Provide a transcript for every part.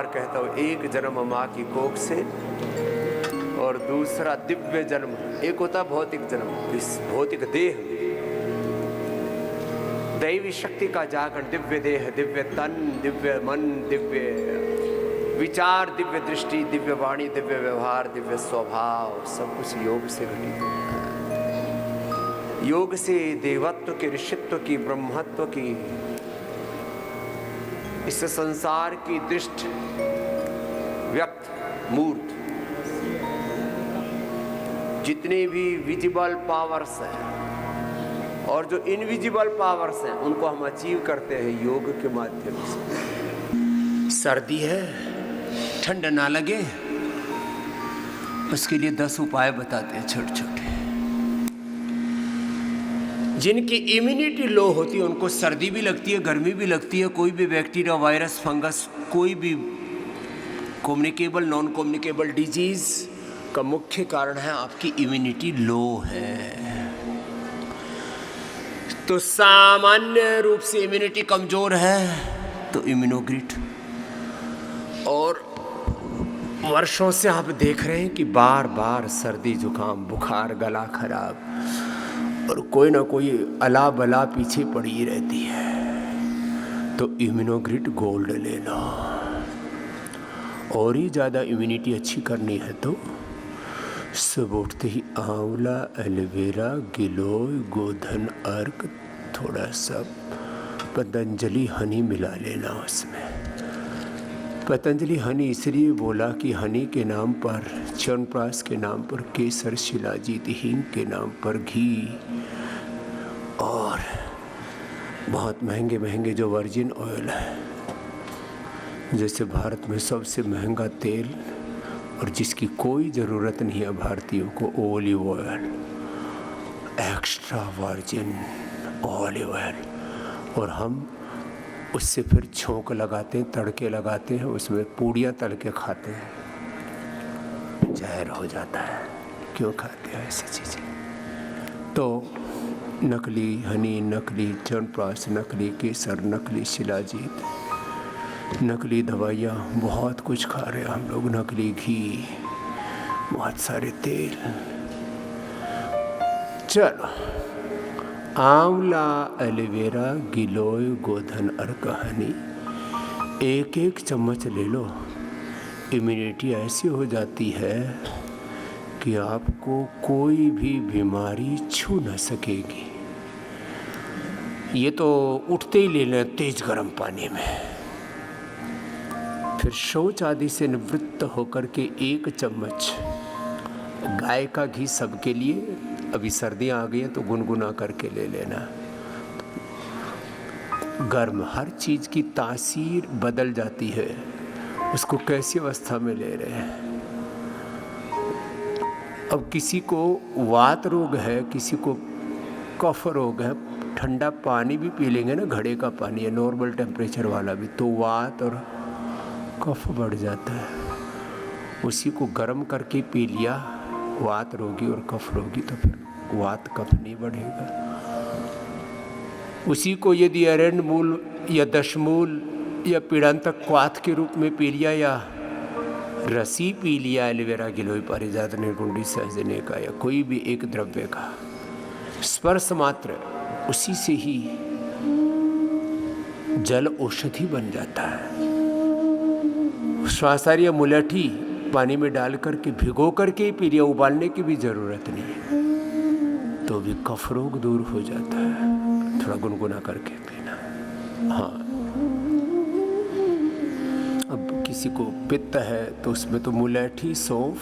बार कहता हूँ, एक जन्म माँ की कोख से और दूसरा दिव्य जन्म। एक होता भौतिक जन्म, इस भौतिक देह, दैवी शक्ति का जागरण, दिव्य देह, दिव्य तन, दिव्य मन, दिव्य विचार, दिव्य दृष्टि, दिव्य वाणी, दिव्य व्यवहार, दिव्य स्वभाव, सब कुछ योग से घटित होता है। योग से देवत्व की, ऋषित्व की, ब्रह्मत्व की, इस संसार की दृष्टि व्यक्त मूर्त, जितने भी विजिबल पावर्स हैं और जो इनविजिबल पावर्स हैं, उनको हम अचीव करते हैं योग के माध्यम से। सर्दी है, ठंड ना लगे, उसके लिए 10 उपाय बताते हैं छोटे छोटे। जिनकी इम्यूनिटी लो होती है उनको सर्दी भी लगती है, गर्मी भी लगती है। कोई भी बैक्टीरिया, वायरस, फंगस, कोई भी कम्युनिकेबल, नॉन कम्युनिकेबल डिजीज का मुख्य कारण है आपकी इम्यूनिटी लो है। तो सामान्य रूप से इम्यूनिटी कमजोर है तो इम्यूनोग्रिड। और वर्षों से आप देख रहे हैं कि बार बार सर्दी, जुकाम, बुखार, गला खराब और कोई ना कोई अला बला पीछे पड़ी रहती है। तो इम्यूनोग्रिड गोल्ड ले लो। और ही ज़्यादा इम्यूनिटी अच्छी करनी है तो सब उठते ही आंवला, एलोवेरा, गिलोय, गोधन अर्क, थोड़ा सा पतंजलि हनी मिला लेना उसमें। पतंजलि हनी इसलिए बोला कि हनी के नाम पर, च्यवनप्राश के नाम पर केसर, शिलाजीत, हींग के नाम पर घी, और बहुत महंगे महंगे जो वर्जिन ऑयल है, जैसे भारत में सबसे महंगा तेल और जिसकी कोई ज़रूरत नहीं है भारतीयों को, olive oil, extra virgin olive oil. और हम उससे फिर छोंक लगाते हैं, तड़के लगाते हैं, उसमें पूड़ियाँ तल के खाते हैं। जहर हो जाता है, क्यों खाते हैं ऐसी चीज़ें? तो नकली हनी, नकली च्यवनप्राश, नकली केसर, नकली शिलाजीत, नकली दवाइयाँ, बहुत कुछ खा रहे हैं हम लोग, नकली घी, बहुत सारे तेल। चलो, आंवला, एलोवेरा, गिलोय, गोधन अर्क, हनी, एक एक चम्मच ले लो। इम्यूनिटी ऐसी हो जाती है कि आपको कोई भी बीमारी छू न सकेगी। ये तो उठते ही ले लें तेज गर्म पानी में, फिर शौच आदि से निवृत्त होकर के 1 चम्मच गाय का घी सबके लिए। अभी सर्दियाँ आ गई हैं तो गुनगुना करके ले लेना। गर्म, हर चीज़ की तासीर बदल जाती है, उसको कैसी अवस्था में ले रहे हैं। अब किसी को वात रोग है, किसी को कफ रोग है, ठंडा पानी भी पी लेंगे ना, घड़े का पानी है, नॉर्मल टेम्परेचर वाला भी, तो वात और कफ बढ़ जाता है। उसी को गर्म करके पी लिया, वात रोगी और कफ रोगी, तो फिर वात कफ नहीं बढ़ेगा। उसी को यदि अरण्य मूल या दशमूल या पीड़ांतक क्वाथ के रूप में पी लिया, या रसी पी लिया, एलोवेरा, गिलोय, पारिजात, निर्गुंडी, सहजने का, या कोई भी एक द्रव्य का स्पर्श मात्र, उसी से ही जल औषधि बन जाता है। श्वासार या मुलठी पानी में डाल करके भिगो करके ही पी लिया, उबालने की भी ज़रूरत नहीं है, तो भी कफ रोग दूर हो जाता है। थोड़ा गुनगुना करके पीना। हाँ, अब किसी को पित्त है तो उसमें तो मुलठी, सौंफ,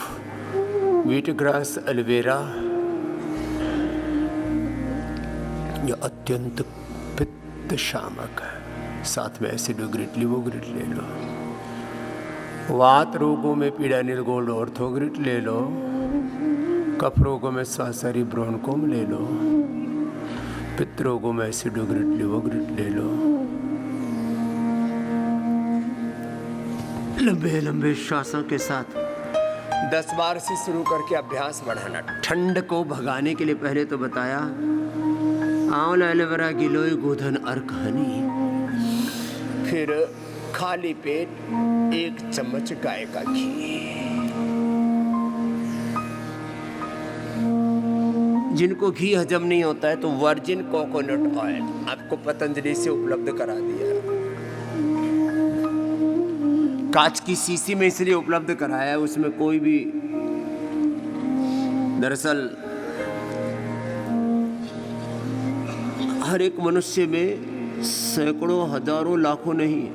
व्हीट ग्रास, एलोवेरा, यह अत्यंत पित्त शामक है। साथ में एसिडोग्रिड, लिवोग्रिड ले लो। वात रोगों में पीड़ा निर्गोल्ड ऑर्थोग्रिड ले लो। कफ रोगों में स्वासारी ब्रोनकोम ले लो। पित्त रोगों में एसिडोग्रिड, लिवोग्रिड ले लो। लंबे लंबे श्वासों के साथ 10 बार से शुरू करके अभ्यास बढ़ाना। ठंड को भगाने के लिए पहले तो बताया आंवला, एलोवेरा, गिलोय, गोधन अर्क, हनी। फिर खाली पेट 1 चम्मच गाय का घी। जिनको घी हजम नहीं होता है तो वर्जिन कोकोनट ऑयल आपको पतंजलि से उपलब्ध करा दिया। कांच की शीशी में इसलिए उपलब्ध कराया है, उसमें कोई भी, दरअसल हर एक मनुष्य में सैकड़ों, हजारों, लाखों नहीं,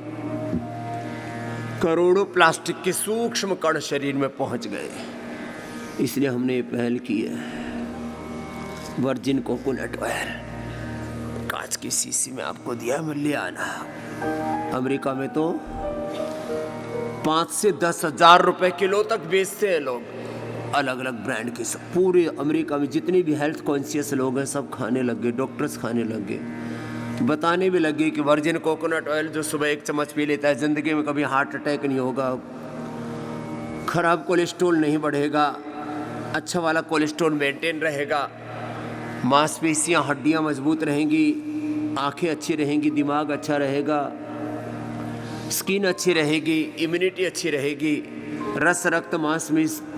करोड़ों प्लास्टिक के सूक्ष्म कण शरीर में पहुंच गए। इसलिए हमने ये पहल की है। वर्जिन कोकोनट ऑयल कांच की शीशी में आपको दिया, मिल लिया आना। अमेरिका में तो 5 से 10 हजार रुपए किलो तक बेचते हैं लोग, अलग अलग ब्रांड के। सब पूरे अमेरिका में जितने भी हेल्थ कॉन्शियस लोग हैं सब खाने लग गए, डॉक्टर्स खाने लग गए, बताने भी लगे कि वर्जिन कोकोनट ऑयल जो सुबह 1 चम्मच पी लेता है जिंदगी में कभी हार्ट अटैक नहीं होगा, खराब कोलेस्ट्रॉल नहीं बढ़ेगा, अच्छा वाला कोलेस्ट्रॉल मेंटेन रहेगा, मांसपेशियां हड्डियां मजबूत रहेंगी, आंखें अच्छी रहेंगी, दिमाग अच्छा रहेगा, स्किन अच्छी रहेगी, इम्यूनिटी अच्छी रहेगी, रस, रक्त, मांस,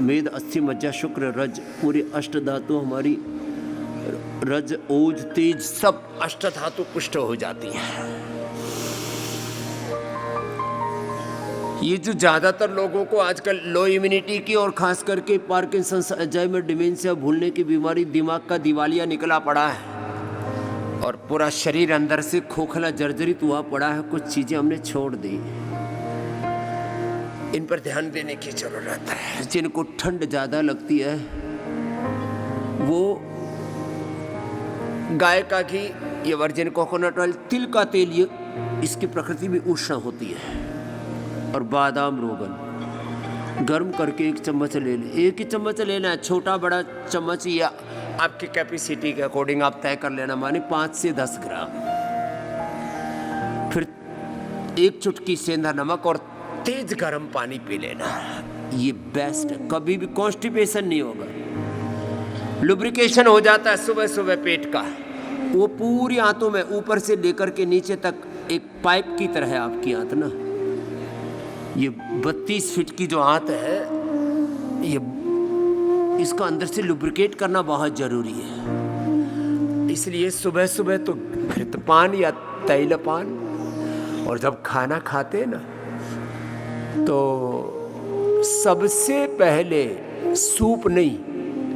मेद, अस्थि, मज्जा, शुक्र, रज, पूरे अष्ट धातु हमारी, रज, ओज, तेज, सब अष्ट धातु पुष्ट हो जाती है। ये जो ज्यादातर लोगों को आजकल लो इम्यूनिटी की और खास करके पार्किंसंस, अल्जाइमर, डिमेंशिया, भूलने की बीमारी, दिमाग का दिवालिया निकला पड़ा है और पूरा शरीर अंदर से खोखला जर्जरित हुआ पड़ा है। कुछ चीजें हमने छोड़ दी, इन पर ध्यान देने की जरूरत है। जिनको ठंड ज्यादा लगती है वो गाय का घी, ये वर्जिन कोकोनट ऑयल, तिल का तेल, ये इसकी प्रकृति में उष्ण होती है, और बादाम रोगन गर्म करके 1 चम्मच ले लें। 1 ही चम्मच लेना है, छोटा बड़ा चम्मच या आपकी कैपेसिटी के अकॉर्डिंग आप तय कर लेना, माने 5 से 10 ग्राम। फिर 1 चुटकी सेंधा नमक और तेज गर्म पानी पी लेना। ये बेस्ट है, कभी भी कॉन्स्टिपेशन नहीं होगा, लुब्रिकेशन हो जाता है सुबह सुबह पेट का। वो पूरी आंतों में ऊपर से लेकर के नीचे तक एक पाइप की तरह है आपकी आंत ना। ये 32 फीट की जो आंत है, ये इसका अंदर से लुब्रिकेट करना बहुत जरूरी है। इसलिए सुबह सुबह तो घृतपान या तैलपान, और जब खाना खाते ना तो सबसे पहले सूप नहीं,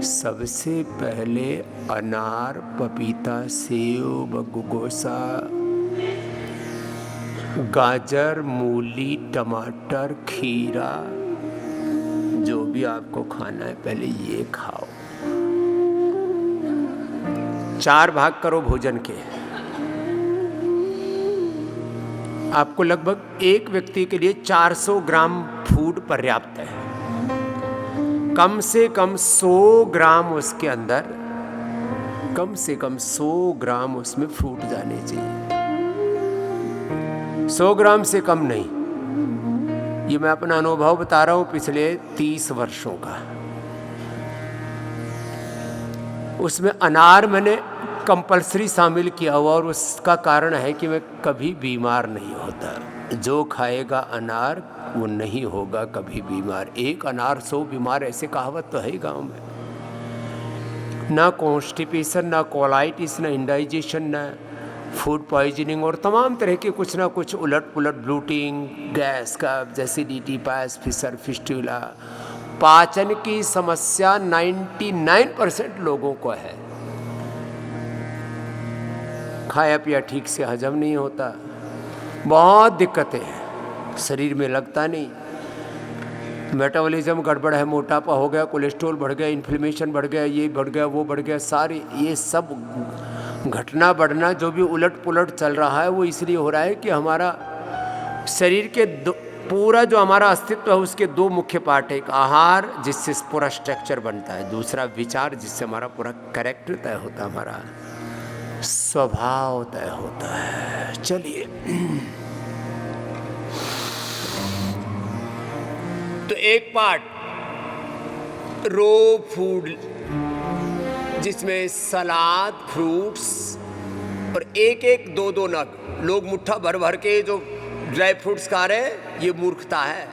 सबसे पहले अनार, पपीता, सेब, गुगोसा, गाजर, मूली, टमाटर, खीरा, जो भी आपको खाना है पहले ये खाओ। 4 भाग करो भोजन के। आपको लगभग एक व्यक्ति के लिए 400 ग्राम फूड पर्याप्त है। कम से कम 100 ग्राम उसके अंदर, कम से कम 100 ग्राम उसमें फ्रूट जाने चाहिए। 100 ग्राम से कम नहीं। ये मैं अपना अनुभव बता रहा हूं पिछले 30 वर्षों का। उसमें अनार मैंने कंपल्सरी शामिल किया हुआ, और उसका कारण है कि मैं कभी बीमार नहीं होता। जो खाएगा अनार वो नहीं होगा कभी बीमार। 1 अनार 100 बीमार, ऐसे कहावत तो है गांव में। ना कॉन्स्टिपेशन, ना कोलाइटिस, ना इंडाइजेशन, ना फूड पॉइजनिंग, और तमाम तरह के कुछ ना कुछ उलट पुलट, ब्लूटिंग, गैस का, एसिडिटी, पायस, फिशर, फिस्टुला, पाचन की समस्या 99% लोगों को है। खाया पिया ठीक से हजम नहीं होता, बहुत दिक्कतें हैं, शरीर में लगता नहीं, मेटाबॉलिज्म गड़बड़ है, मोटापा हो गया, कोलेस्ट्रॉल बढ़ गया, इन्फ्लेमेशन बढ़ गया, ये बढ़ गया, वो बढ़ गया, सारी ये सब घटना बढ़ना जो भी उलट पुलट चल रहा है वो इसलिए हो रहा है कि हमारा शरीर के पूरा जो हमारा अस्तित्व है उसके 2 मुख्य पार्ट है। एक आहार जिससे पूरा स्ट्रक्चर बनता है, दूसरा विचार जिससे हमारा पूरा कैरेक्टर तय होता है, हमारा स्वभाव तय होता है। चलिए, तो एक पार्ट रो फूड जिसमें सलाद, फ्रूट्स और 1-1, 2-2 नग, लोग मुट्ठा भर भर के जो ड्राई फ्रूट्स खा रहे हैं, ये मूर्खता है।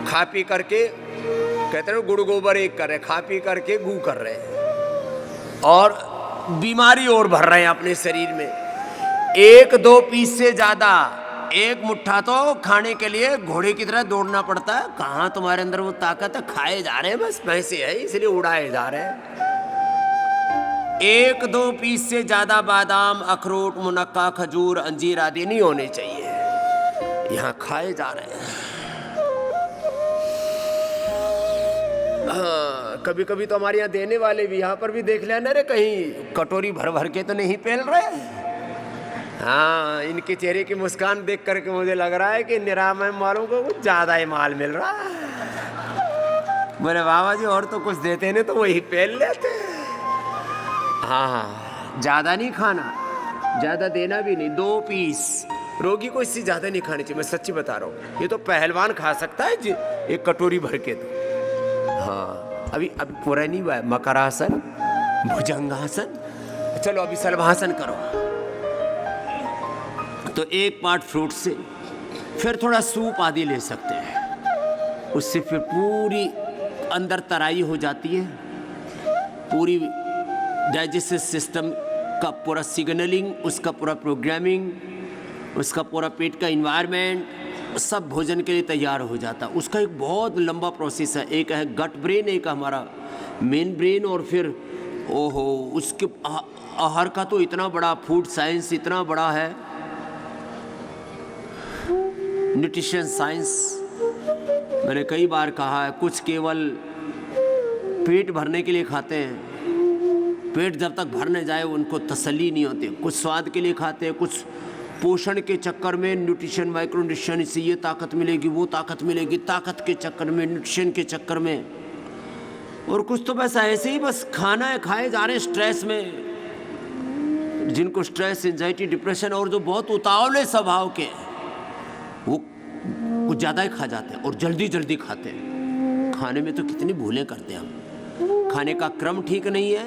खा पी करके कहते हैं गुड़ गोबर एक कर रहे, खा पी करके गू कर रहे हैं और बीमारी और भर रहे हैं अपने शरीर में। 1-2 पीस से ज्यादा, एक मुट्ठा तो खाने के लिए घोड़े की तरह दौड़ना पड़ता है। कहाँ तुम्हारे अंदर वो ताकत है? खाए जा रहे हैं, बस पैसे है इसलिए उड़ाए जा रहे हैं। 1-2 पीस से ज्यादा बादाम, अखरोट, मुनक्का, खजूर, अंजीर आदि नहीं होने चाहिए। यहाँ खाए जा रहे हैं। हाँ, कभी कभी तो हमारे यहाँ देने वाले भी, यहाँ पर भी देख लेना रे, कहीं कटोरी भर भर के तो नहीं पेल रहे। हाँ, इनके चेहरे की मुस्कान देख करके मुझे लग रहा है कि निरामय वालों को कुछ ज्यादा ही माल मिल रहा है। बोले बाबा जी और तो कुछ देते नहीं तो वही पेल लेते। हाँ, ज्यादा नहीं खाना, ज्यादा देना भी नहीं। 2 पीस, रोगी को इससे ज्यादा नहीं खानी चाहिए, मैं सच्ची बता रहा हूँ। ये तो पहलवान खा सकता है जी, एक कटोरी भर के तो। हाँ, अभी पूरा नहीं हुआ है। मकरासन, भुजंगासन, चलो अभी सलभासन करो। तो एक पार्ट फ्रूट से, फिर थोड़ा सूप आदि ले सकते हैं, उससे फिर पूरी अंदर तराई हो जाती है। पूरी डाइजेस्टिव सिस्टम का पूरा सिग्नलिंग, उसका पूरा प्रोग्रामिंग, उसका पूरा पेट का इन्वायरमेंट सब भोजन के लिए तैयार हो जाता। उसका एक बहुत लंबा प्रोसेस है। एक है गट ब्रेन, एक हमारा मेन ब्रेन, और फिर ओहो उसके आहार का तो इतना बड़ा फूड साइंस इतना बड़ा है, न्यूट्रिशन साइंस। मैंने कई बार कहा है, कुछ केवल पेट भरने के लिए खाते हैं, पेट जब तक भर न जाए उनको तसल्ली नहीं होती। कुछ स्वाद के लिए खाते हैं, कुछ पोषण के चक्कर में, न्यूट्रिशन माइक्रो न्यूट्रिशन, इससे ये ताकत मिलेगी वो ताकत मिलेगी, ताकत के चक्कर में, न्यूट्रिशन के चक्कर में। और कुछ तो बस ऐसे ही बस खाना है, खाए जा रहे हैं स्ट्रेस में। जिनको स्ट्रेस, एंजाइटी, डिप्रेशन और जो बहुत उतावले स्वभाव के, वो कुछ ज़्यादा ही खा जाते हैं और जल्दी जल्दी खाते हैं। खाने में तो कितनी भूलें करते हैं हम। खाने का क्रम ठीक नहीं है,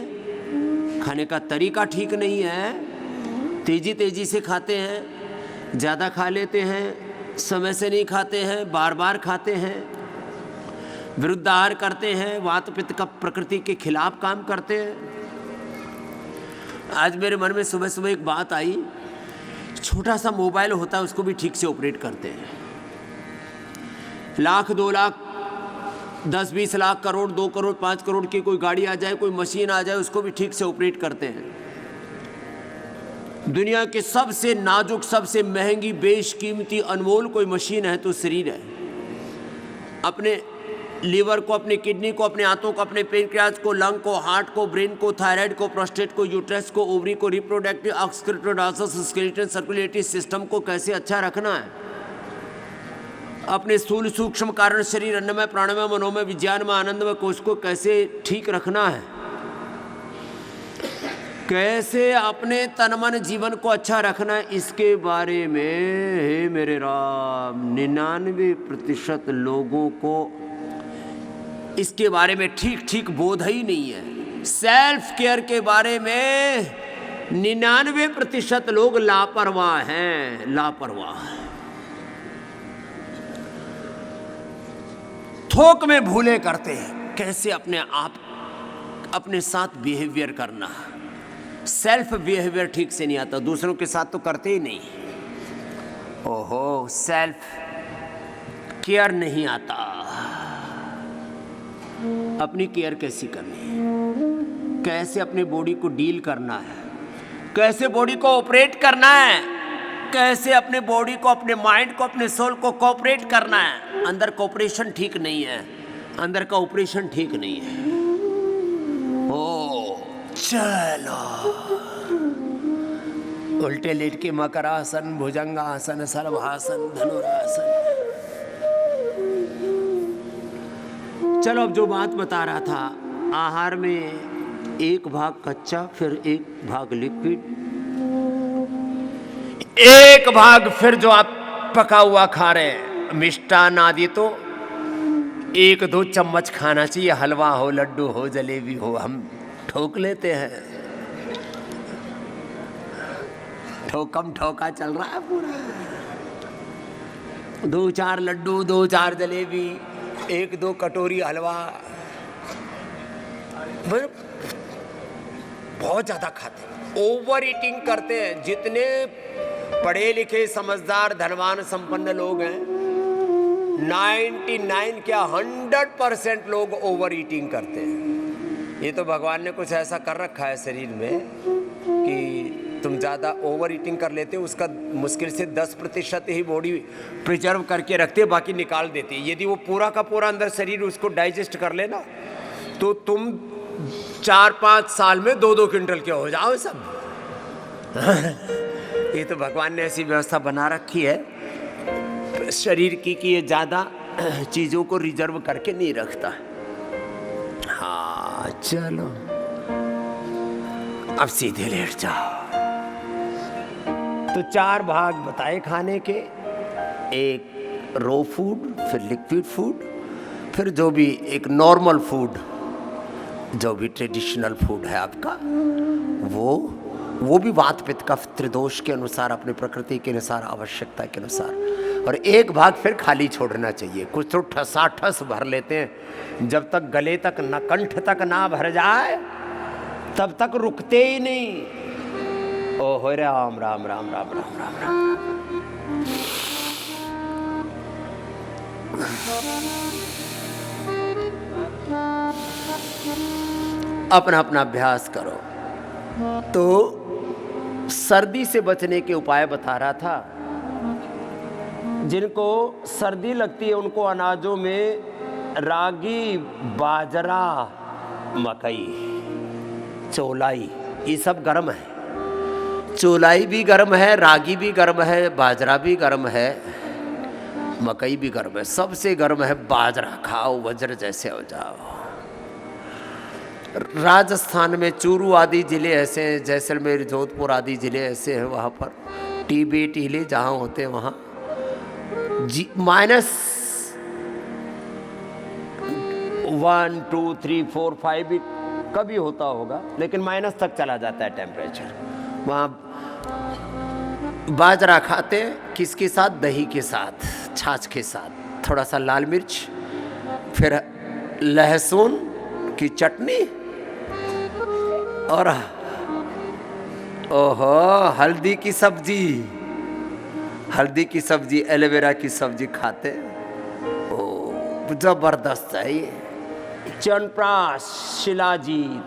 खाने का तरीका ठीक नहीं है, तेजी तेजी से खाते हैं, ज़्यादा खा लेते हैं, समय से नहीं खाते हैं, बार बार खाते हैं, विरुद्ध आहार करते हैं, वात पित्त का प्रकृति के खिलाफ काम करते हैं। आज मेरे मन में सुबह सुबह एक बात आई, छोटा सा मोबाइल होता है उसको भी ठीक से ऑपरेट करते हैं। 1 लाख 2 लाख 10-20 लाख करोड़ 2 करोड़ 5 करोड़ की कोई गाड़ी आ जाए, कोई मशीन आ जाए, उसको भी ठीक से ऑपरेट करते हैं। दुनिया के सबसे नाजुक, सबसे महंगी, बेशकीमती, अनमोल कोई मशीन है तो शरीर है। अपने लीवर को, अपने किडनी को, अपने आंतों को, अपने पेनक्रियाज को, लंग को, हार्ट को, ब्रेन को, थायराइड को, प्रोस्टेट को, यूट्रस को, ओवरी को, रिप्रोडक्टिव, एक्सक्रीटोडाइजेस, स्केलेटन, सर्कुलेटरी सिस्टम को कैसे अच्छा रखना है। अपने स्थूल सूक्ष्म कारण शरीर, अन्नमय, प्राणमय, मनोमय, विज्ञानमय, आनंदमय कोश को कैसे ठीक रखना है। कैसे अपने तन मन जीवन को अच्छा रखना है, इसके बारे में हे मेरे राम 99% लोगों को इसके बारे में ठीक ठीक बोध ही नहीं है। सेल्फ केयर के बारे में 99% लोग लापरवाह हैं, लापरवाह। थोक में भूले करते हैं कैसे अपने आप, अपने साथ बिहेवियर करना। सेल्फ बिहेवियर ठीक से नहीं आता, दूसरों के साथ तो करते ही नहीं। ओहो, सेल्फ केयर नहीं आता। अपनी केयर कैसी करनी है, कैसे अपने बॉडी को डील करना है, कैसे बॉडी को ऑपरेट करना है, कैसे अपने बॉडी को, अपने माइंड को, अपने सोल को कोऑपरेट करना है। अंदर कोऑपरेशन ठीक नहीं है, अंदर का ऑपरेशन ठीक नहीं है। ओ चलो, उल्टे लेट के मकरासन, भुजंगासन, सर्वासन, धनुरासन। चलो अब जो बात बता रहा था, आहार में 1 भाग कच्चा, फिर 1 भाग लिक्विड, 1 भाग फिर जो आप पका हुआ खा रहे हैं, मिष्टान आदि तो 1-2 चम्मच खाना चाहिए। हलवा हो, लड्डू हो, जलेबी हो, हम ठोक लेते हैं। ठोकम ठोका चल रहा है पूरा। 2-4 लड्डू, 2-4 जलेबी, 1-2 कटोरी हलवा, बहुत ज्यादा खाते हैं, ओवर ईटिंग करते हैं। जितने पढ़े लिखे समझदार धनवान संपन्न लोग हैं, 99 क्या 100% लोग ओवर ईटिंग करते हैं। ये तो भगवान ने कुछ ऐसा कर रखा है शरीर में कि तुम ज़्यादा ओवर ईटिंग कर लेते हो, उसका मुश्किल से 10% ही बॉडी प्रिजर्व करके रखते, बाकी निकाल देती है। यदि वो पूरा का पूरा अंदर शरीर उसको डाइजेस्ट कर लेना, तो तुम 4-5 साल में 2-2 क्विंटल के हो जाओ सब। ये तो भगवान ने ऐसी व्यवस्था बना रखी है शरीर की कि ये ज़्यादा चीज़ों को रिजर्व करके नहीं रखता। हाँ चलो अब सीधे लेट जाओ। तो 4 भाग बताए खाने के, एक रो फूड, फिर लिक्विड फूड, फिर जो भी एक नॉर्मल फूड, जो भी ट्रेडिशनल फूड है आपका, वो भी वात पित्त कफ त्रिदोष के अनुसार, अपनी प्रकृति के अनुसार, आवश्यकता के अनुसार। और एक भाग फिर खाली छोड़ना चाहिए। कुछ तो ठसाठस भर लेते हैं, जब तक गले तक न, कंठ तक ना भर जाए तब तक रुकते ही नहीं। ओहो राम राम राम राम राम राम राम। अपना अपना अभ्यास करो। तो सर्दी से बचने के उपाय बता रहा था। जिनको सर्दी लगती है उनको अनाजों में रागी, बाजरा, मकई, चौलाई, ये सब गर्म है। चौलाई भी गर्म है, रागी भी गर्म है, बाजरा भी गर्म है, मकई भी गर्म है। सबसे गर्म है बाजरा। खाओ, वज्र जैसे हो जाओ। राजस्थान में चूरू आदि ज़िले ऐसे हैं, जैसलमेर, जोधपुर आदि ज़िले ऐसे हैं, वहाँ पर टीबी टीले जहाँ होते हैं वहाँ -1, 2, 3, 4, 5 भी कभी होता होगा, लेकिन माइनस तक चला जाता है टेम्परेचर। वहाँ बाजरा खाते हैं, किसके साथ? दही के साथ, छाछ के साथ, थोड़ा सा लाल मिर्च, फिर लहसुन की चटनी, और ओहो हल्दी की सब्जी, हल्दी की सब्जी, एलोवेरा की सब्जी खाते। ओ जबरदस्त है ये। च्यवनप्राश, शिलाजीत,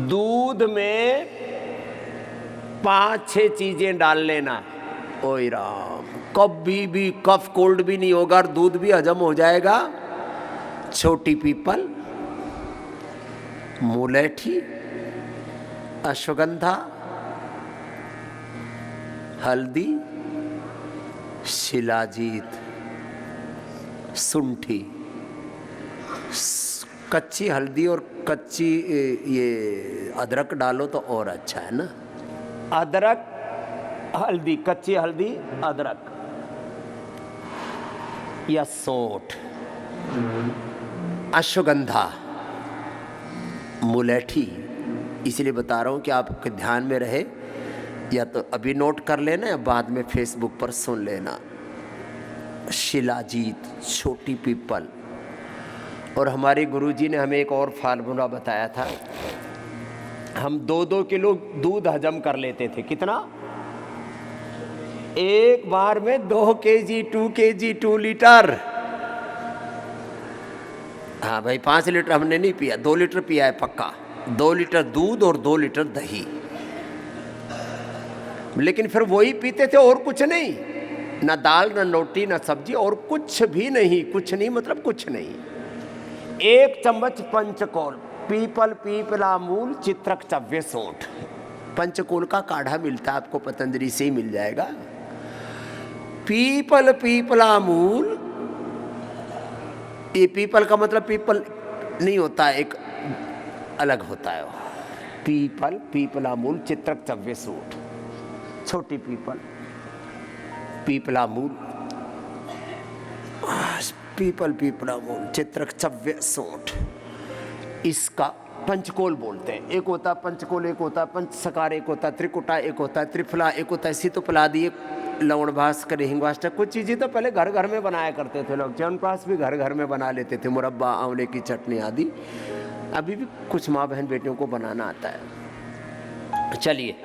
दूध में 5-6 चीजें डाल लेना। ओए राम, कभी भी कफ कोल्ड भी नहीं होगा और दूध भी हजम हो जाएगा। छोटी पीपल, मुलेठी, अश्वगंधा, हल्दी, शिलाजीत, शुंठी, कच्ची हल्दी और कच्ची ये अदरक डालो तो और अच्छा है ना। अदरक, हल्दी, कच्ची हल्दी, अदरक या सौंठ, अश्वगंधा, मुलेठी। इसलिए बता रहा हूँ कि आपके ध्यान में रहे, या तो अभी नोट कर लेना या बाद में फेसबुक पर सुन लेना। शिलाजीत, छोटी पीपल। और हमारे गुरुजी ने हमें एक और फार्मूला बताया था। हम 2-2 किलो दूध हजम कर लेते थे। कितना? एक बार में 2 kg, 2 kg, 2 लीटर। हाँ भाई, 5 लीटर हमने नहीं पिया, 2 लीटर पिया है पक्का। 2 लीटर दूध और 2 लीटर दही। लेकिन फिर वही पीते थे और कुछ नहीं, ना दाल, ना रोटी, ना सब्जी, और कुछ भी नहीं। कुछ नहीं मतलब कुछ नहीं। 1 चम्मच पंचकोल, पीपल, पीपला मूल, चित्रक, चव्य, सौंठ। पंचकोल का काढ़ा मिलता है आपको, पतंजलि से ही मिल जाएगा। पीपल, पीपला मूल, ये पीपल का मतलब पीपल नहीं होता, एक अलग होता है। पीपल, पीपला मूल, चित्रक, चव्य, सौंठ। छोटी पीपल, पीपला मूल, पीपल, पीपला मूल, चित्रक, चव्य, सौंठ। इसका पंचकोल बोलते हैं। एक होता पंचकोल, एक होता पंचसकार, एक होता त्रिकुटा, एक होता त्रिफला, एक होता सीतोपलादी, एक लवण भास्कर, हिंगवाष्टक। कुछ चीज़ें तो पहले घर घर में बनाया करते थे लोग, च्यवनप्राश भी घर घर में बना लेते थे, मुरब्बा, आंवले की चटनी आदि। अभी भी कुछ माँ बहन बेटियों को बनाना आता है। चलिए,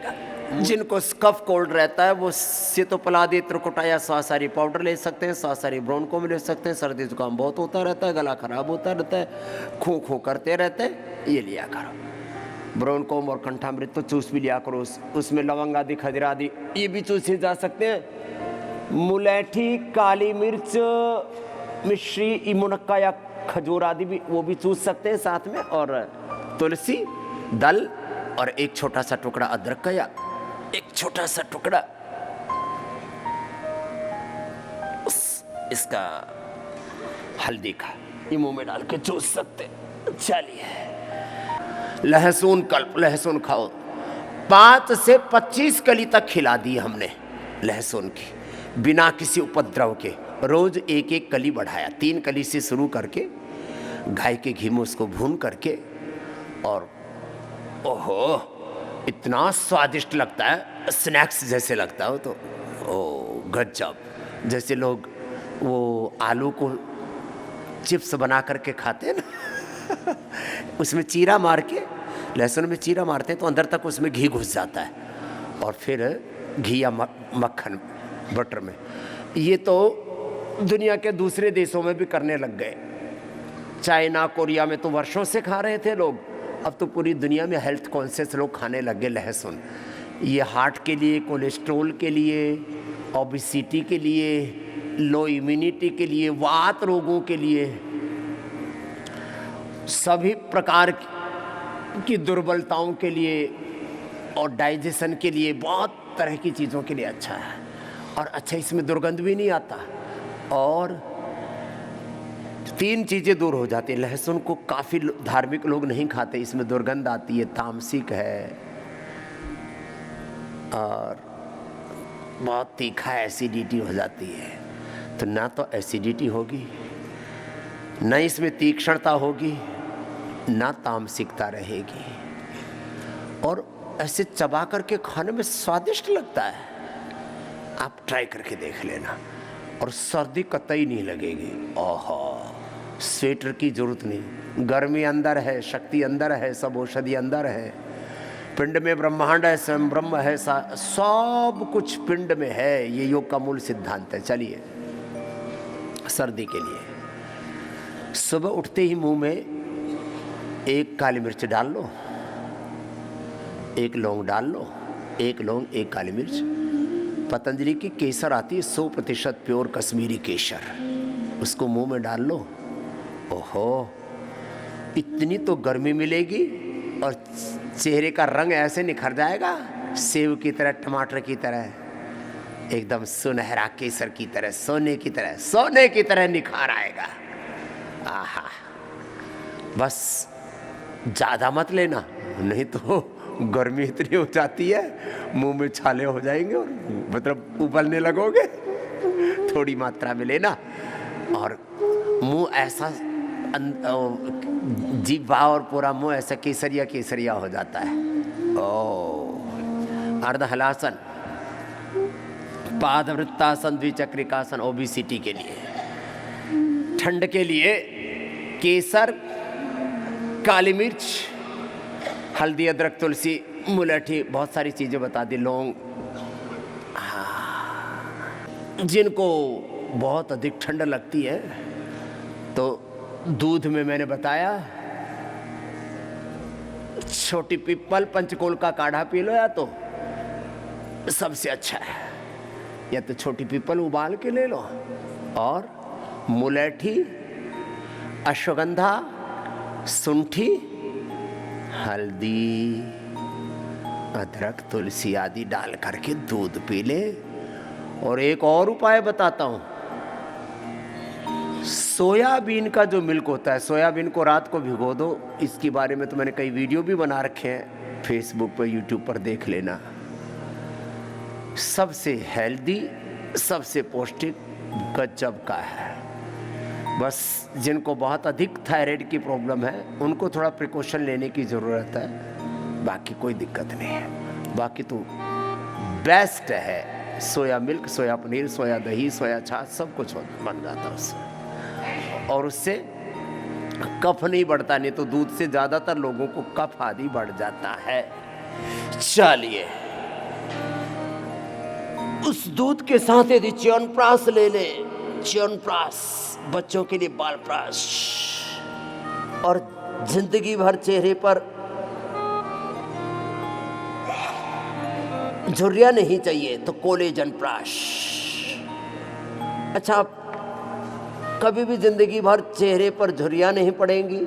जिनको कफ कोल्ड रहता है वो सीतोपलादी, त्रिकुटा या स्वासारी पाउडर ले सकते हैं, स्वासारी ब्रोनकोम ले सकते हैं। सर्दी जुकाम बहुत होता रहता है, गला खराब होता रहता है, खो खो करते रहते हैं, ये लिया करो। ब्रोनकोम और कंठामृत तो चूस भी लिया करो, उसमें लवंग आदि, खजरा आदि ये भी चूसे जा सकते हैं। मुलैठी, काली मिर्च, मिश्री, मुनक्का या खजूर आदि भी वो भी चूस सकते हैं साथ में। और तुलसी दल और एक छोटा सा टुकड़ा अदरक का या एक छोटा सा टुकड़ा इसका हल्दी का, ये मुंह में डाल के चूस सकते। चलिए, लहसुन कल्प, लहसुन खाओ। 5 से 25 कली तक खिला दी हमने लहसुन की, बिना किसी उपद्रव के। रोज एक एक कली बढ़ाया, 3 कली से शुरू करके गाय के घी में उसको भून करके, और ओहो इतना स्वादिष्ट लगता है, स्नैक्स जैसे लगता हो तो ओ गजब। जैसे लोग वो आलू को चिप्स बना करके खाते हैं ना उसमें चीरा मार के, लहसुन में चीरा मारते हैं तो अंदर तक उसमें घी घुस जाता है, और फिर घी या मक्खन बटर में। ये तो दुनिया के दूसरे देशों में भी करने लग गए। चाइना, कोरिया में तो वर्षों से खा रहे थे लोग, अब तो पूरी दुनिया में हेल्थ कॉन्शियस लोग खाने लग गए लहसुन। ये हार्ट के लिए, कोलेस्ट्रोल के लिए, ओबेसिटी के लिए, लो इम्यूनिटी के लिए, वात रोगों के लिए, सभी प्रकार की दुर्बलताओं के लिए और डाइजेशन के लिए, बहुत तरह की चीज़ों के लिए अच्छा है। और अच्छा, इसमें दुर्गंध भी नहीं आता, और 3 चीज़ें दूर हो जाती है। लहसुन को काफ़ी धार्मिक लोग नहीं खाते, इसमें दुर्गंध आती है, तामसिक है, और बहुत तीखा है, एसिडिटी हो जाती है। तो ना तो एसिडिटी होगी, न इसमें तीक्ष्णता होगी, ना तामसिकता रहेगी, और ऐसे चबा करके खाने में स्वादिष्ट लगता है। आप ट्राई करके देख लेना, और सर्दी कतई नहीं लगेगी। ओहो, स्वेटर की जरूरत नहीं, गर्मी अंदर है, शक्ति अंदर है, सब औषधि अंदर है। पिंड में ब्रह्मांड है, स्वयं ब्रह्म है, सब कुछ पिंड में है। ये योग का मूल सिद्धांत है। चलिए, सर्दी के लिए सुबह उठते ही मुंह में 1 काली मिर्च डाल लो, 1 लौंग डाल लो, 1 लौंग 1 काली मिर्च। पतंजलि की केसर आती है 100% प्योर कश्मीरी केसर, उसको मुंह में डाल लो। ओहो, इतनी तो गर्मी मिलेगी, और चेहरे का रंग ऐसे निखर जाएगा, सेब की तरह, टमाटर की तरह, एकदम सुनहरा केसर की तरह, सोने की तरह, सोने की तरह निखार आएगा। आहा, बस ज़्यादा मत लेना, नहीं तो गर्मी इतनी हो जाती है, मुंह में छाले हो जाएंगे और मतलब उबलने लगोगे। थोड़ी मात्रा में लेना, और मुंह ऐसा, जीवा और पूरा मुंह ऐसा केसरिया केसरिया हो जाता है। ओ, अर्ध हलासन, पादवृत्तासन, द्विचक्रिकासन, ओबेसिटी के लिए। ठंड के लिए केसर, काली मिर्च, हल्दी, अदरक, तुलसी, मुलैठी, बहुत सारी चीज़ें बता दी, लौंग। जिनको बहुत अधिक ठंड लगती है तो दूध में मैंने बताया छोटी पीपल, पंचकोल का काढ़ा पी लो, या तो सबसे अच्छा है, या तो छोटी पीपल उबाल के ले लो, और मुलैठी, अश्वगंधा, सुंठी, हल्दी, अदरक, तुलसी आदि डाल करके दूध पी ले। और एक और उपाय बताता हूं, सोयाबीन का जो मिल्क होता है, सोयाबीन को रात को भिगो दो। इसके बारे में तो मैंने कई वीडियो भी बना रखे हैं, फेसबुक पर, यूट्यूब पर देख लेना। सबसे हेल्दी, सबसे पौष्टिक, गजब का है। बस जिनको बहुत अधिक थायराइड की प्रॉब्लम है उनको थोड़ा प्रिकॉशन लेने की ज़रूरत है, बाकी कोई दिक्कत नहीं है। बाकी तो बेस्ट है, सोया मिल्क, सोया पनीर, सोया दही, सोया छाछ सब कुछ बन जाता है उससे, और उससे कफ नहीं बढ़ता। नहीं तो दूध से ज़्यादातर लोगों को कफ आदि बढ़ जाता है। चलिए, उस दूध के साथ यदि च्यवनप्राश ले ले, च्यवनप्राश बच्चों के लिए बालप्राश, और जिंदगी भर चेहरे पर झुर्रियां नहीं चाहिए तो कोलेजन प्राश। अच्छा, कभी भी जिंदगी भर चेहरे पर झुर्रियां नहीं पड़ेंगी,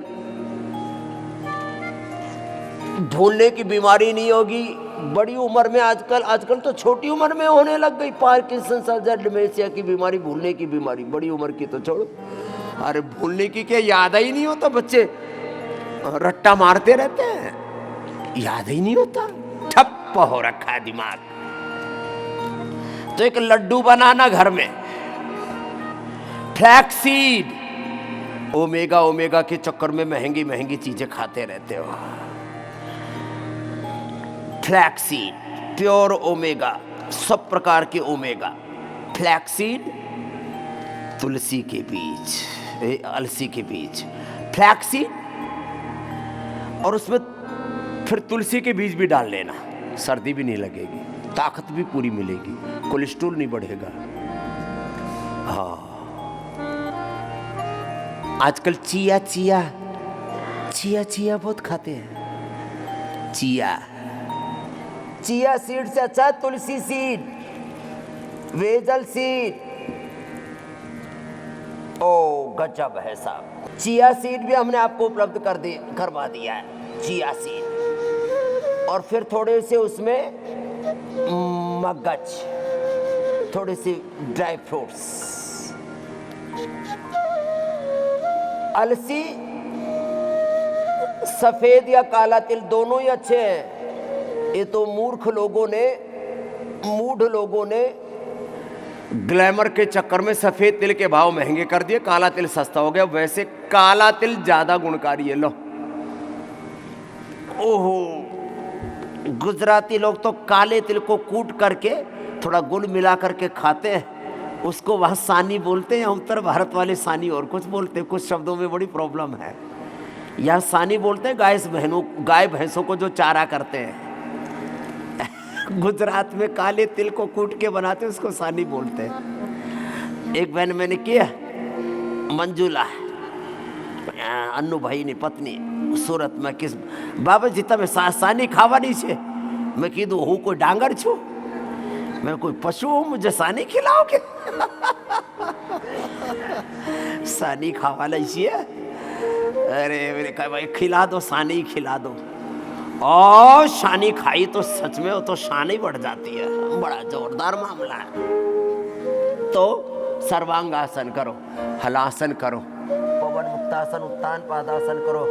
भूलने की बीमारी नहीं होगी। बड़ी उम्र में आजकल तो छोटी उम्र में होने लग गई पार्किंसंस, अल्जाइमर, डिमेंशिया की बीमारी, भूलने की बीमारी। बड़ी उम्र की तो छोड़ो, अरे भूलने की क्या, याद ही नहीं होता। बच्चे रट्टा मारते रहते हैं, याद ही नहीं होता, ठप्प हो रखा है दिमाग। तो एक लड्डू बनाना घर में, फ्लैक्सीड, ओमेगा के चक्कर में महंगी महंगी चीजें खाते रहते हो। फ्लैक्सीड, प्योर ओमेगा, सब प्रकार के ओमेगा। फ्लैक्सीड, तुलसी के बीज, अलसी के बीज, फ्लैक्सीड, और उसमें फिर तुलसी के बीज भी डाल लेना, सर्दी भी नहीं लगेगी, ताकत भी पूरी मिलेगी, कोलेस्ट्रॉल नहीं बढ़ेगा। हाँ, आजकल चिया बहुत खाते हैं। चिया सीड से अच्छा तुलसी सीड, वेजल सीड, ओ गजब है साहब। चिया सीड भी हमने आपको उपलब्ध करवा दिया है, चिया सीड। और फिर थोड़े से उसमें मगज, थोड़े से ड्राई फ्रूट्स, अलसी, सफेद या काला तिल दोनों ही अच्छे हैं। ये तो मूढ़ लोगों ने ग्लैमर के चक्कर में सफेद तिल के भाव महंगे कर दिए, काला तिल सस्ता हो गया। वैसे काला तिल ज्यादा गुणकारी है। लो, ओहो, गुजराती लोग तो काले तिल को कूट करके थोड़ा गुड़ मिला करके खाते हैं, उसको वहाँ सानी बोलते हैं। उत्तर भारत वाले सानी और कुछ बोलते हैं, कुछ शब्दों में बड़ी प्रॉब्लम है। यहाँ सानी बोलते हैं गाय भैंसों को जो चारा करते हैं। गुजरात में काले तिल को कूट के बनाते हैं, उसको सानी बोलते हैं। एक बहन मैंने किया, मंजुला, अन्नू भाई ने पत्नी, सूरत में किस बाबा जी तब सानी खावा नहीं छे। मैं कीधु हूँ कोई डांगर छू, मैं कोई पशु हूँ, मुझे सानी खिलाओगे? सानी खावा नहीं छे। अरे मैंने कहा भाई खिला दो, सानी खिला दो। और शानी खाई तो सच में वो तो शान ही बढ़ जाती है, बड़ा जोरदार मामला है। तो सर्वांगासन करो, हलासन करो, पवन मुक्तासन, उत्तान पादासन करो,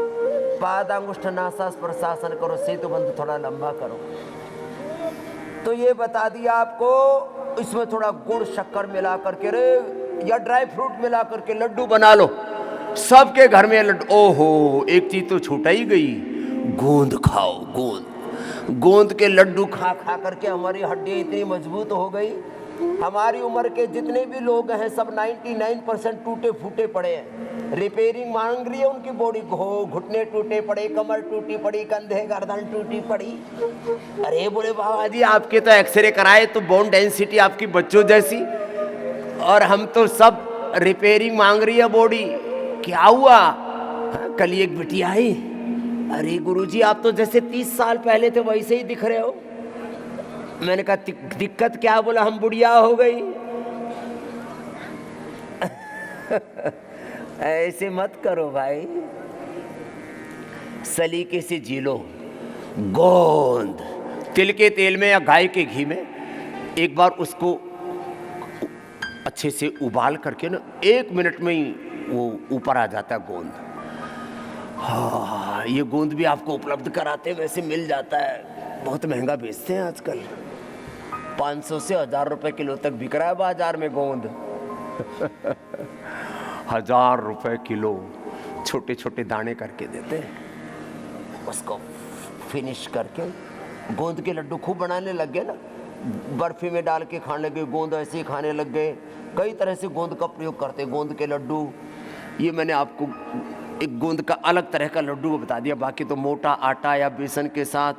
पादांगुष्ठ नासा स्पर्शासन करो, सेतु बंध थोड़ा लंबा करो। तो ये बता दिया आपको। इसमें थोड़ा गुड़ शक्कर मिला करके या ड्राई फ्रूट मिला करके लड्डू बना लो। सबके घर में लड्डू। ओहो, एक चीज तो छूटा ही गई, गोंद खाओ। गोंद के लड्डू खा करके हमारी हड्डियां इतनी मजबूत हो गई। हमारी उम्र के जितने भी लोग हैं सब 99% टूटे फूटे पड़े हैं। रिपेयरिंग मांग रही है उनकी बॉडी, घुटने टूटे पड़े, कमर टूटी पड़ी, कंधे गर्दन टूटी पड़ी। अरे बोले बाबा जी आपके तो एक्सरे कराए तो बोन डेंसिटी आपकी बच्चों जैसी, और हम तो सब रिपेयरिंग मांग रही है बॉडी। क्या हुआ? कल एक बिटिया आई, अरे गुरुजी आप तो जैसे 30 साल पहले थे वैसे ही दिख रहे हो। मैंने कहा दिक्कत क्या? बोला हम बुढ़िया हो गई। ऐसे मत करो भाई, सलीके से जी लो। गोंद तिल के तेल में या गाय के घी में एक बार उसको अच्छे से उबाल करके ना 1 मिनट में ही वो ऊपर आ जाता है गोंद। हाँ, ये गोंद भी आपको उपलब्ध कराते हैं, वैसे मिल जाता है, बहुत महंगा बेचते हैं आजकल। 500 से 1000 रुपए किलो तक बिक रहा है बाजार में गोंद। 1000 रुपए किलो छोटे छोटे दाने करके देते हैं। उसको फिनिश करके गोंद के लड्डू खूब बनाने लग गए ना, बर्फी में डाल के खाने लगे, गोंद ऐसे ही खाने लग गए। कई तरह से गोंद का प्रयोग करते हैं। गोंद के लड्डू, ये मैंने आपको एक गोंद का अलग तरह का लड्डू बता दिया। बाकी तो मोटा आटा या बेसन के साथ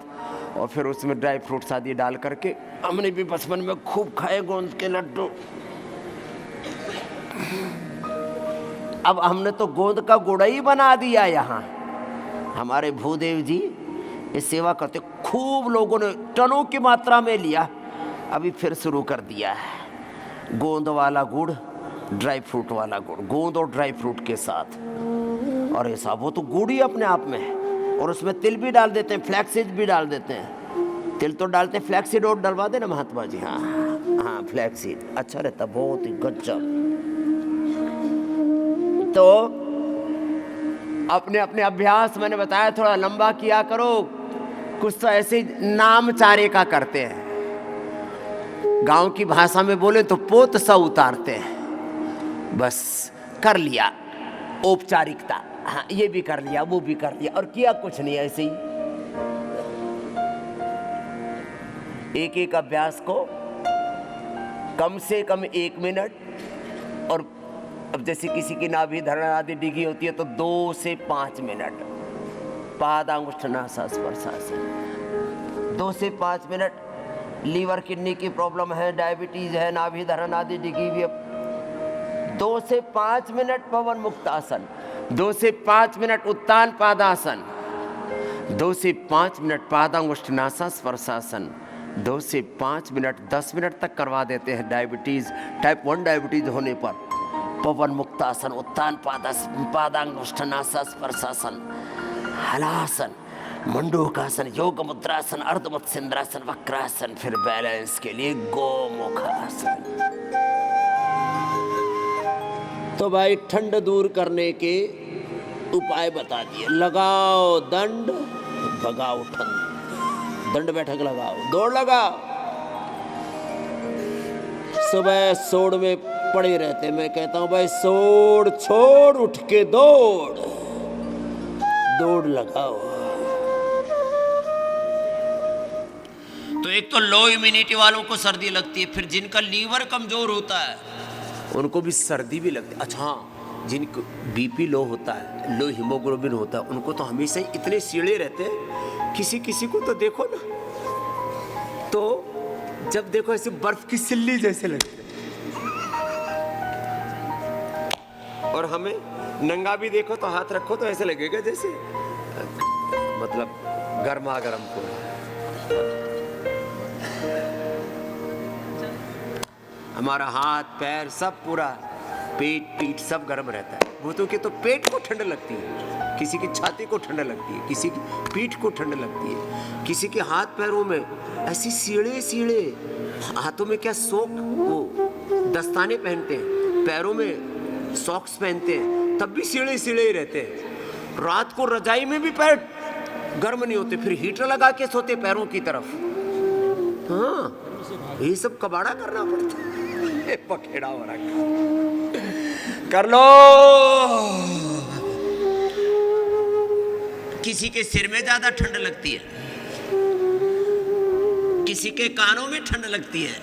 और फिर उसमें ड्राई फ्रूट्स आदि डाल करके हमने भी बचपन में खूब खाए गोंद के लड्डू। अब हमने तो गोंद का गुड़ ही बना दिया। यहाँ हमारे भूदेव जी ये सेवा करते, खूब लोगों ने टनों की मात्रा में लिया। अभी फिर शुरू कर दिया है गोंद वाला गुड़, ड्राई फ्रूट वाला गुड़, गोंद और ड्राई फ्रूट के साथ। और ऐसा वो तो गुड़ ही अपने आप में है, और उसमें तिल भी डाल देते हैं, फ्लैक्सीड भी डाल देते हैं। तिल तो डालते हैं, फ्लैक्सीड और डलवा देना महात्मा जी। हाँ हाँ, फ्लैक्सीड अच्छा रहता, बहुत ही गजब। तो अपने अपने अभ्यास मैंने बताया थोड़ा लंबा किया करो। कुछ तो ऐसे नाम चारे का करते हैं, गांव की भाषा में बोले तो पोत सा उतारते हैं। बस कर लिया औपचारिकता, हाँ ये भी कर लिया, वो भी कर लिया, और किया कुछ नहीं। ऐसे ही एक एक अभ्यास को कम से कम 1 मिनट, और अब जैसे किसी की नाभि धरण आदि डिगी होती है तो 2 से 5 मिनट। पादांगुष्ठनासा स्पर्शासन 2 से 5 मिनट। लीवर किडनी की प्रॉब्लम है, डायबिटीज है, नाभि धरण आदि डिगी हुई है, 2 से 5 मिनट पवन मुक्त आसन, 2 से 5 मिनट उत्तान पादासन, 2 से 5 मिनट पादांगुष्ठनासा स्पर्शासन, 2 से 5 मिनट 10 मिनट तक करवा देते हैं डायबिटीज, टाइप 1 डायबिटीज होने पर। पवन मुक्तासन, उत्तान पादांगुष्ठनासा स्पर्शासन, हलासन, मंडूकासन, योग मुद्रासन, अर्धमुत्सिंद्रासन, वक्रासन, फिर बैलेंस के लिए गोमुखासन। तो भाई ठंड दूर करने के उपाय बता दिए। लगाओ दंड, भगाओ ठंड। दंड बैठक लगाओ, दौड़ लगाओ। सुबह सोड़ में पड़े रहते, मैं कहता हूं भाई सोड़ छोड़, उठ के दौड़, दौड़ लगाओ। तो एक तो लो इम्यूनिटी वालों को सर्दी लगती है, फिर जिनका लीवर कमजोर होता है उनको भी सर्दी भी लगती है। अच्छा हाँ, जिनको बीपी लो होता है, लो हीमोग्लोबिन होता है, उनको तो हमेशा ही इतने सीढ़े रहते हैं। किसी किसी को तो देखो ना, तो जब देखो ऐसे बर्फ की सिल्ली जैसे लगती है, और हमें नंगा भी देखो तो हाथ रखो तो ऐसे लगेगा जैसे मतलब गर्मा गर्म को। हमारा हाथ पैर सब पूरा, पेट पीठ सब गर्म रहता है। भूतों के तो पेट को ठंड लगती है, किसी की छाती को ठंड लगती है, किसी की पीठ को ठंड लगती है, किसी के हाथ पैरों में ऐसी सीढ़े सीढ़े, हाथों में क्या सोक, वो दस्ताने पहनते हैं, पैरों में सॉक्स पहनते हैं, तब भी सीढ़े सीढ़े ही रहते हैं। रात को रजाई में भी पैर गर्म नहीं होते, फिर हीटर लगा के सोते पैरों की तरफ। हाँ, ये सब कबाड़ा करना पड़ता है। पखेड़ा हो रखा, कर लो। किसी के सिर में ज्यादा ठंड लगती है, किसी के कानों में ठंड लगती है।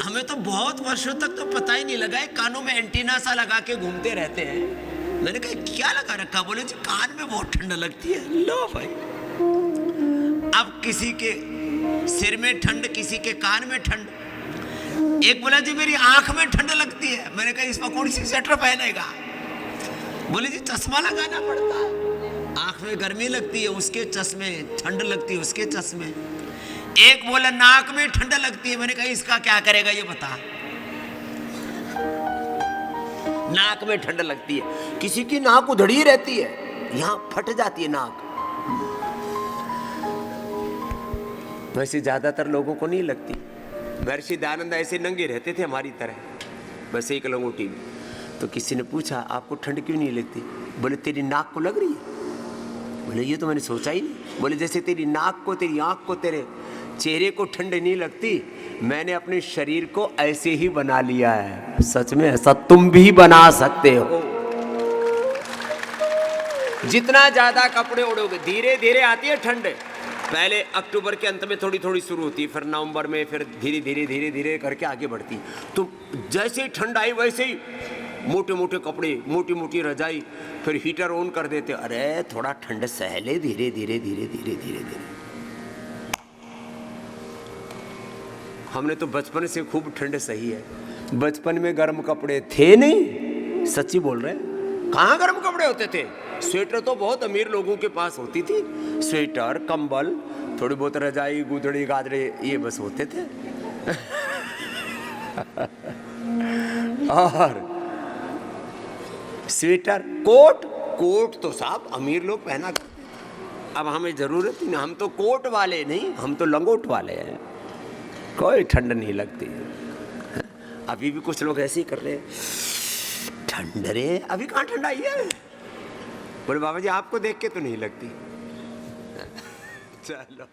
हमें तो बहुत वर्षों तक तो पता ही नहीं लगा है, कानों में एंटीना सा लगा के घूमते रहते हैं। मैंने कहा क्या लगा रखा? बोले जी कान में बहुत ठंड लगती है। लो भाई, अब किसी के सिर में ठंड, किसी के कान में ठंड। एक बोला जी मेरी आंख में ठंड लगती है। मैंने कहा इसमें कौन सी स्वेटर पहनेगा? बोले जी चश्मा लगाना पड़ता है। आंख में गर्मी लगती है, उसके चश्मे, ठंड लगती है उसके चश्मे। एक बोला नाक में ठंड लगती है। मैंने कहा इसका क्या करेगा ये बता। नाक में ठंड लगती है, किसी की नाक उधड़ी रहती है, यहां फट जाती है नाक। वैसे ज्यादातर लोगों को नहीं लगती। महर्षि दयानंद ऐसे नंगे रहते थे हमारी तरह, बस एक लंगोटी में। तो किसी ने पूछा आपको ठंड क्यों नहीं लगती? बोले तेरी नाक को लग रही है। बोले ये तो मैंने सोचा ही नहीं। बोले जैसे तेरी नाक को, तेरी आंख को तेरे चेहरे को ठंड नहीं लगती। मैंने अपने शरीर को ऐसे ही बना लिया है। सच में ऐसा तुम भी बना सकते हो। जितना ज्यादा कपड़े ओढ़ोगे, धीरे धीरे आती है ठंड। पहले अक्टूबर के अंत में थोड़ी थोड़ी शुरू होती, फिर नवंबर में, फिर धीरे धीरे धीरे धीरे करके आगे बढ़ती। तो जैसे ही ठंड आई वैसे ही मोटे मोटे कपड़े, मोटी मोटी रजाई, फिर हीटर ऑन कर देते। अरे थोड़ा ठंड सहले, धीरे धीरे धीरे धीरे धीरे धीरे। हमने तो बचपन से खूब ठंड सही है। बचपन में गर्म कपड़े थे नहीं, सच्ची बोल रहे हैं। कहाँ गर्म कपड़े होते थे? स्वेटर तो बहुत अमीर लोगों के पास होती थी। स्वेटर, कंबल, थोड़ी बहुत रजाई, गुदड़ी गादड़े, ये बस होते थे। और स्वेटर, कोट, कोट तो साहब अमीर लोग पहना करते। अब हमें जरूरत ही नहीं, हम तो कोट वाले नहीं, हम तो लंगोट वाले हैं। कोई ठंड नहीं लगती। अभी भी कुछ लोग ऐसे ही कर रहे हैं, ठंड रे, अभी कहाँ ठंड आई है? बोले बाबा जी आपको देख के तो नहीं लगती। चलो।